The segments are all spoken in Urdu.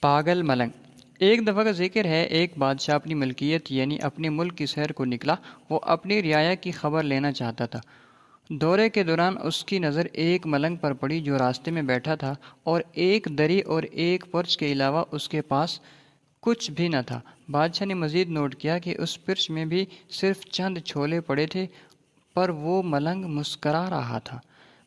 پاگل ملنگ۔ ایک دفعہ کا ذکر ہے، ایک بادشاہ اپنی ملکیت یعنی اپنے ملک کی سیر کو نکلا۔ وہ اپنی رعایا کی خبر لینا چاہتا تھا۔ دورے کے دوران اس کی نظر ایک ملنگ پر پڑی جو راستے میں بیٹھا تھا، اور ایک دری اور ایک پرچ کے علاوہ اس کے پاس کچھ بھی نہ تھا۔ بادشاہ نے مزید نوٹ کیا کہ اس پرچ میں بھی صرف چند چھولے پڑے تھے، پر وہ ملنگ مسکرا رہا تھا۔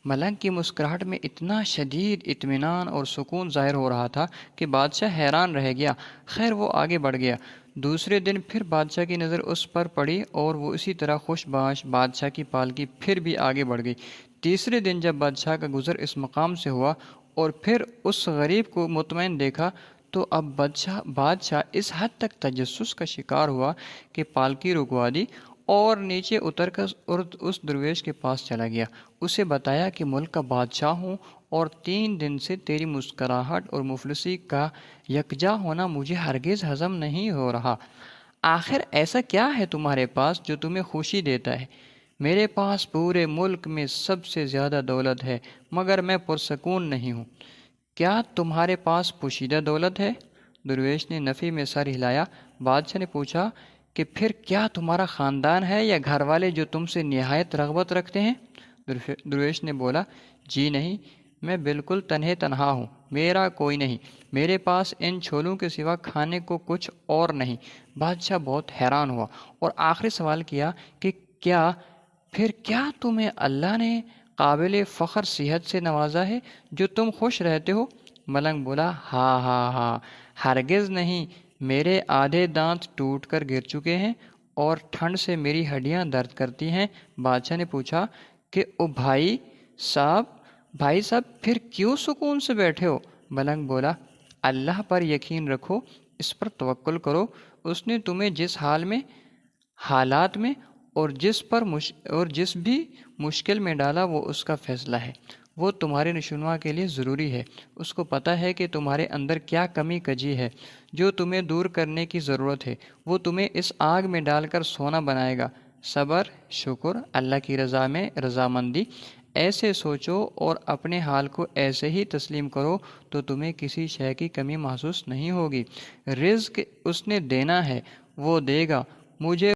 ملنگ کی مسکراہٹ میں اتنا شدید اطمینان اور سکون ظاہر ہو رہا تھا کہ بادشاہ حیران رہ گیا۔ خیر، وہ آگے بڑھ گیا۔ دوسرے دن پھر بادشاہ کی نظر اس پر پڑی اور وہ اسی طرح خوش باش بادشاہ کی پالکی پھر بھی آگے بڑھ گئی۔ تیسرے دن جب بادشاہ کا گزر اس مقام سے ہوا اور پھر اس غریب کو مطمئن دیکھا، تو اب بادشاہ اس حد تک تجسس کا شکار ہوا کہ پالکی رکوا دی اور نیچے اتر کر اس درویش کے پاس چلا گیا۔ اسے بتایا کہ ملک کا بادشاہ ہوں اور 3 دن سے تیری مسکراہٹ اور مفلسی کا یکجا ہونا مجھے ہرگز ہضم نہیں ہو رہا۔ آخر ایسا کیا ہے تمہارے پاس جو تمہیں خوشی دیتا ہے؟ میرے پاس پورے ملک میں سب سے زیادہ دولت ہے، مگر میں پرسکون نہیں ہوں۔ کیا تمہارے پاس پوشیدہ دولت ہے؟ درویش نے نفی میں سر ہلایا۔ بادشاہ نے پوچھا کہ پھر کیا تمہارا خاندان ہے یا گھر والے جو تم سے نہایت رغبت رکھتے ہیں؟ درویش نے بولا، جی نہیں، میں بالکل تنہا ہوں، میرا کوئی نہیں، میرے پاس ان چھولوں کے سوا کھانے کو کچھ اور نہیں۔ بادشاہ بہت حیران ہوا اور آخری سوال کیا کہ پھر کیا تمہیں اللہ نے قابل فخر صحت سے نوازا ہے جو تم خوش رہتے ہو؟ ملنگ بولا، ہاں ہاں ہاں، ہرگز نہیں، میرے آدھے دانت ٹوٹ کر گر چکے ہیں اور ٹھنڈ سے میری ہڈیاں درد کرتی ہیں۔ بادشاہ نے پوچھا کہ او بھائی صاحب پھر کیوں سکون سے بیٹھے ہو؟ ملنگ بولا، اللہ پر یقین رکھو، اس پر توکل کرو۔ اس نے تمہیں جس حالات میں اور جس بھی مشکل میں ڈالا، وہ اس کا فیصلہ ہے۔ وہ تمہارے نشوونما کے لیے ضروری ہے۔ اس کو پتہ ہے کہ تمہارے اندر کیا کمی کجی ہے جو تمہیں دور کرنے کی ضرورت ہے۔ وہ تمہیں اس آگ میں ڈال کر سونا بنائے گا۔ صبر، شکر، اللہ کی رضا میں رضامندی، ایسے سوچو اور اپنے حال کو ایسے ہی تسلیم کرو تو تمہیں کسی شے کی کمی محسوس نہیں ہوگی۔ رزق اس نے دینا ہے، وہ دے گا۔ مجھے